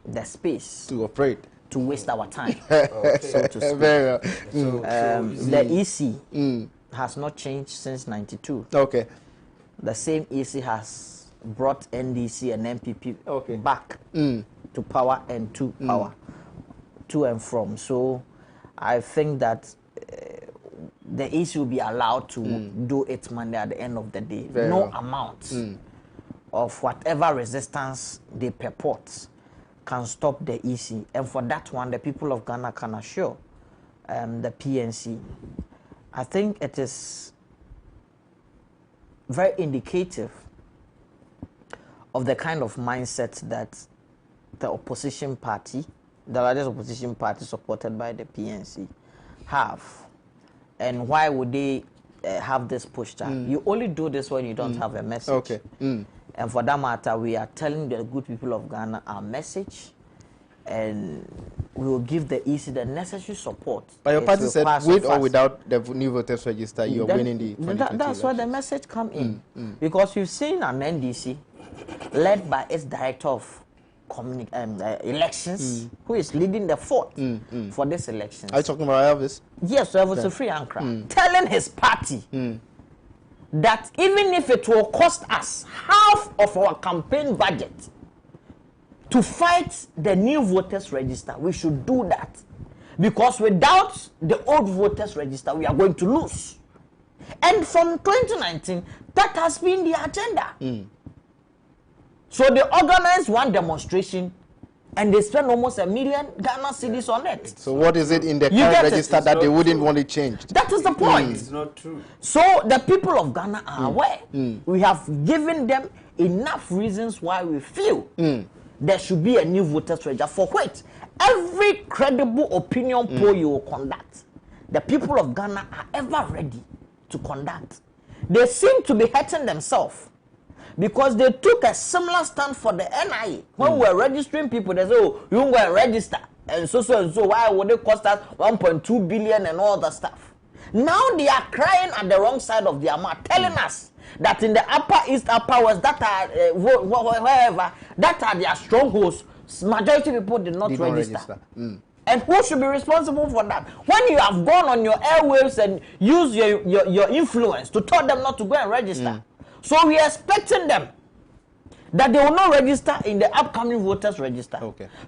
the space to operate, to waste our time, so to speak. Very well. The EC has not changed since '92. Okay. The same EC has brought NDC and MPP back to power and to power, to and from. So I think that the EC will be allowed to do its mandate at the end of the day. No amount of whatever resistance they purport can stop the EC. And for that one, the people of Ghana can assure the PNC. I think it is very indicative of the kind of mindset that the opposition party, the largest opposition party supported by the PNC, have. And why would they have this pushback? You only do this when you don't have a message. Okay. And for that matter, we are telling the good people of Ghana our message, and we will give the EC the necessary support. But your party said, with or without the new voters register, you're winning the 2020 That's where the message come in. Because you've seen an NDC led by its director of elections, who is leading the fort for this election. Are you talking about Elvis? Yes, Elvis the Free Ankara, telling his party that even if it will cost us half of our campaign budget to fight the new voters register, we should do that. Because without the old voters register, we are going to lose. And from 2019, that has been the agenda. So they organized one demonstration and they spent almost 1 million Ghana cedis on it. So what is it in the current register that they wouldn't want it changed? That is the point. It's not true. So the people of Ghana are aware. We have given them enough reasons why we feel there should be a new voters register, for which every credible opinion poll you will conduct, the people of Ghana are ever ready to conduct. They seem to be hurting themselves, because they took a similar stand for the NIA. When we were registering people, they say, oh, you won't go and register. And so, why would it cost us 1.2 billion and all that stuff? Now they are crying at the wrong side of their mouth, telling us that in the Upper East, Upper West, that are, wherever, that are their strongholds, majority of people did not register. And who should be responsible for that? When you have gone on your airwaves and used your influence to tell them not to go and register. So we are expecting them that they will not register in the upcoming voters register.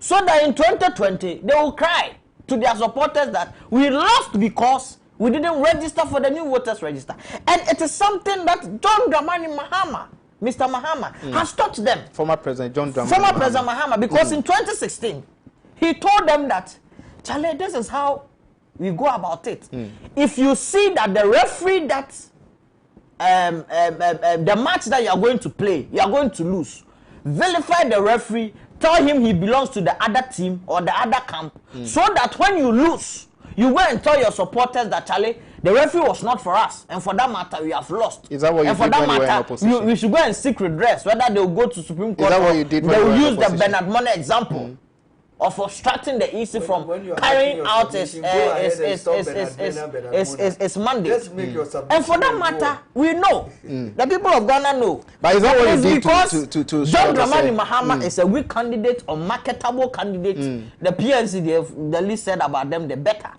So that in 2020, they will cry to their supporters that we lost because we didn't register for the new voters register. And it is something that John Dramani Mahama, Mr. Mahama, has taught them. Former President John Dramani Former President Mahama, because in 2016, he told them that, Charlie, this is how we go about it. If you see that the referee that the match that you are going to play, you are going to lose, vilify the referee, tell him he belongs to the other team or the other camp, so that when you lose, you go and tell your supporters that, Charlie, the referee was not for us, and for that matter, we have lost. Is that what you did when you were in opposition? We should go and seek redress, whether they will go to Supreme Court. Is that what you did when you were in opposition? They will use the Bernard Money example of obstructing the EC from carrying out its mandate. And for that matter, we know. The people of Ghana know. But is that what you did because to John Dramani Mahama is a weak candidate, or marketable candidate. The PNC, the least said about them, the better.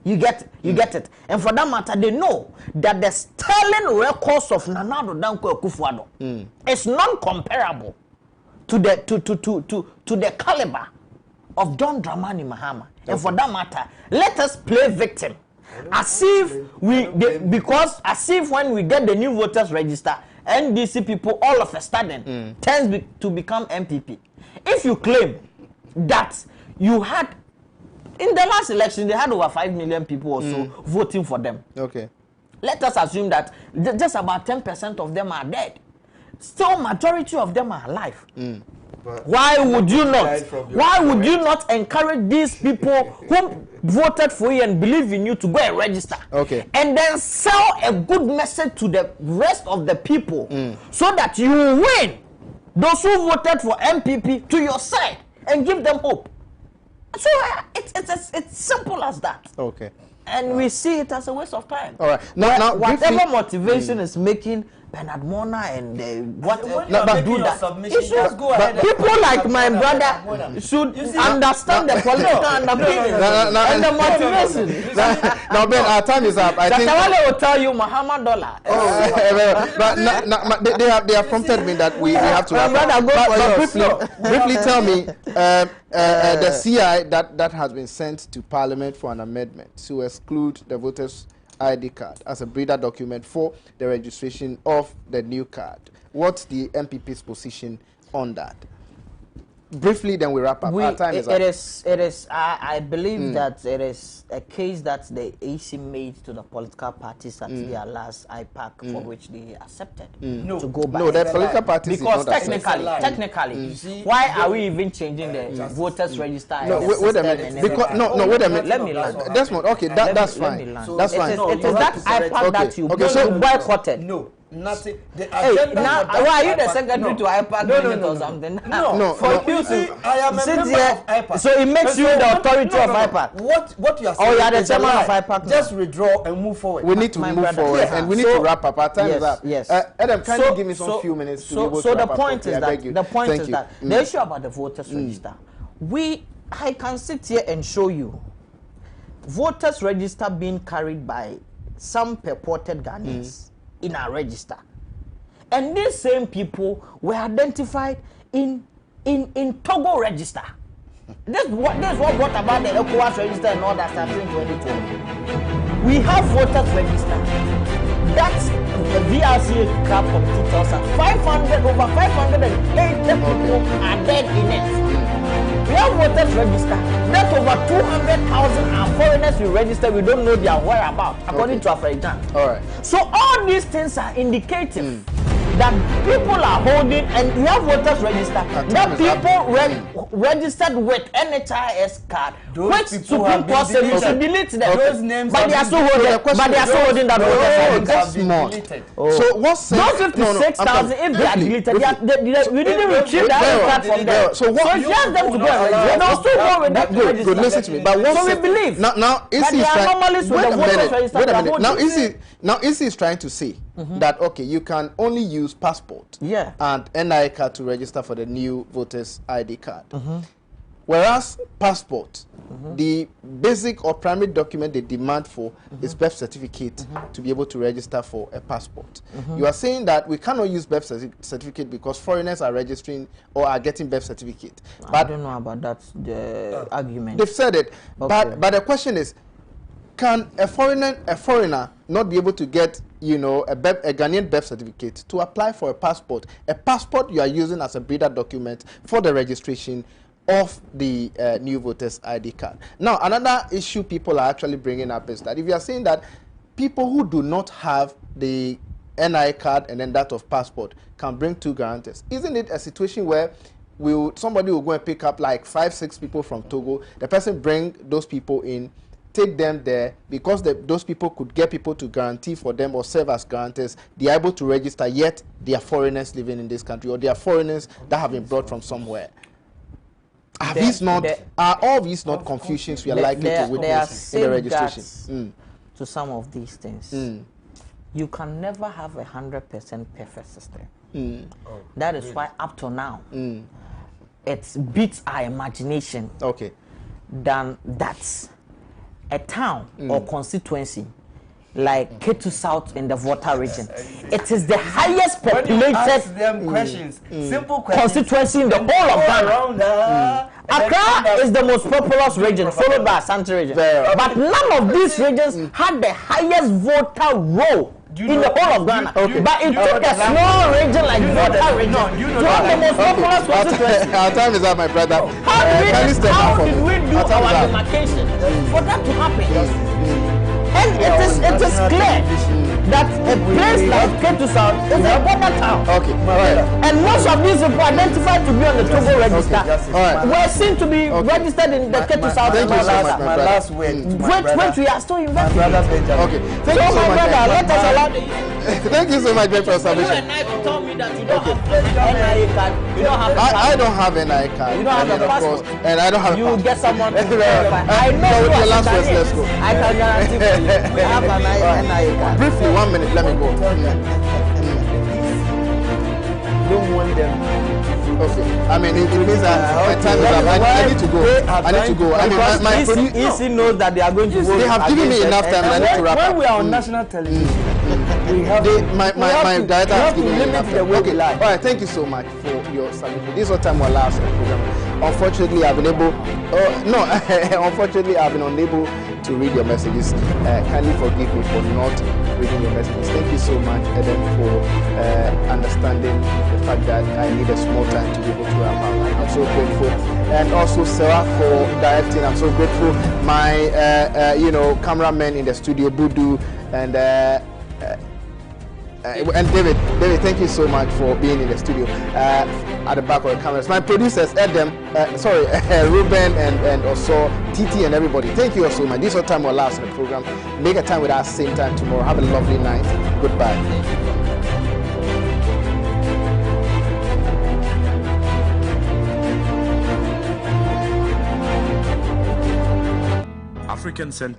You get it. And for that matter, they know that the sterling records of Nana Addo Dankwa Akufo-Addo is non-comparable to the caliber of John Dramani Mahama. Okay. And for that matter, let us play victim. As if as if when we get the new voters register, NDC people all of a sudden tends to become MPP. If you claim that you had in the last election, they had over 5 million people or so voting for them. Okay. Let us assume that just about 10% of them are dead. Still, majority of them are alive. Why would you not? Why would you not encourage these people who voted for you and believe in you to go and register? Okay. And then sell a good message to the rest of the people so that you win those who voted for MPP to your side and give them hope. So it's simple as that. Okay. And we see it as a waste of time. All right. Now whatever motivation is making Bernard Mona and whatever do that. Just go ahead. People like my brother should understand the political underpinnings and the motivation. Now, Ben, our time is up. I think Wale will tell you Muhammad Dollar. But they have prompted me that we have to wrap up. But briefly tell me, the CI that has been sent to Parliament for an amendment to exclude the voters' ID card as a breeder document for the registration of the new card. What's the MPP's position on that? Briefly, then we wrap up. Our time is up. It is. I believe that it is a case that the AC made to the political parties at their last IPAC, for which they accepted to go back. No, the political parties because technically, why are we even changing the voters register? No, wait a minute. Because wait a minute. Let me land. Desmond, okay, that's fine. That's fine. It is that IPAC that you boycotted. No. Nothing. Now, why are you the secretary to IPAC or something? No. For you to, I am a member of IPAC. So it makes you the authority of IPAC. What you are saying? Oh, you are the chairman of IPAC. Just withdraw and move forward. We need to move forward, and we need to wrap up. Our time is up. Yes. Adam, can you give me some few minutes to be able to wrap up? So the point is that the issue about the voters register, I can sit here and show you voters register being carried by some purported Ghanaians in our register, and these same people were identified in Togo register. This is what brought about the ECOWAS register and all that starting in 2020. We have voters register. That's the VRCA CAP committee tells us over 580 people are dead in it. We have voters register. That's over 200,000 are foreigners we register. We don't know their whereabouts, according to Afrajan. All right. So all these things are indicative that people are holding, and we have voters register. That people registered with NHIS card, which Supreme Court said we should delete them. Those names, but they are still holding that voters register. So what's those 56,000? If they are deleted, we didn't retrieve the ID card from them. So just them to go and register. They'll still go with that register. Good, listen to me. But so we believe now is he now is he trying to say that okay, you can only use passport and NI card to register for the new voters ID card, whereas passport, the basic or primary document they demand for is birth certificate to be able to register for a passport. You are saying that we cannot use birth certificate because foreigners are registering or are getting birth certificate. But I don't know about that the argument. They've said it, but the question is, can a foreigner not be able to get, you know, a Ghanaian birth certificate to apply for a passport? A passport you are using as a breeder document for the registration of the new voters ID card. Now, another issue people are actually bringing up is that if you are saying that people who do not have the NI card and then that of passport can bring two guarantors, isn't it a situation where somebody will go and pick up like 5-6 people from Togo, the person bring those people in, take them there, because those people could get people to guarantee for them or serve as guarantors, they are able to register, yet they are foreigners living in this country, or they are foreigners that have been brought from somewhere. Are all these not confusions we are likely to witness in the registration? To some of these things, you can never have 100% perfect system. That is why up to now, it beats our imagination than that. a town or constituency like Ketu South in the Volta region, it is the highest populated simple constituency in the whole of Ghana. Accra is the most populous region, followed by Asante region. But none of these regions had the highest voter roll in the whole of Ghana. But it took a small region like Volta region to have the most populous constituency. Our time is up, my brother. How did we do our demarcation for that to happen? And it is clear that a place like Ketu South is a border town. Okay, right. And most of these people identified to be on the Togo register were seen to be registered in the Ketu South. Thank you so much, my last word. Wait, we are still investigating. Okay, thank you so much. Let us allow the thank you so much, Ben, for your submission. You and I told me that you don't have NIA card. You don't have I don't have an NIA card. You don't have a passport. And I don't have a passport. You get someone to verify. I know with your last words, Ghanaian. let's go. I can guarantee for you. We have an NIA card. Briefly, 1 minute, let me go. Don't want them. Okay. I mean, it means that my time is up. I need to go. I need to go. I mean, my EC knows that they are going to vote. They have given me enough time. I need to wrap up. When we are on national television, we have my director has given me enough time. Okay. All right. Thank you so much for your submission. This is what time will last program. Unfortunately, I've been able. Unfortunately, I've been unable to read your messages. Kindly forgive me for not reading your messages. Thank you so much, Eden, for understanding the fact that I need a small time to be able to wrap up. I'm so grateful, and also Sarah for directing. I'm so grateful. My cameraman in the studio, Budu, and David, thank you so much for being in the studio at the back of the cameras. My producers, Adam, Ruben, and also TT and everybody. Thank you all so much. This is time will last in the program. Make a time with us same time tomorrow. Have a lovely night. Goodbye. African Center